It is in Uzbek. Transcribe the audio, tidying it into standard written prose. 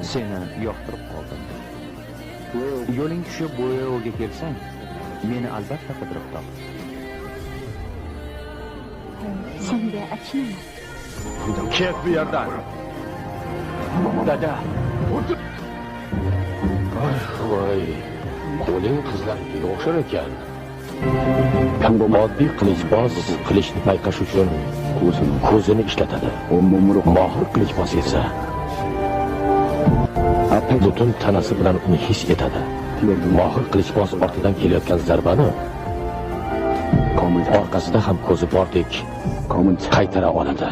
Seni yoqtirib qoldim. Yo'ling tushib bo'yovga kelsang, meni albatta qidirib top. Senga achinama. Ket bu yerdan. Dada, Voy, qo'ling qizlarga o'xshar ekan. Oddiy qilichboz qilichni payqash uchun ko'zini ishlatadi. Mohir qilichboz esa butun tanasi bilan uni his etadi. Mohir qilichboz ortidan kelayotgan zarbani orqasida ham ko'zi bordek qaytara oladi.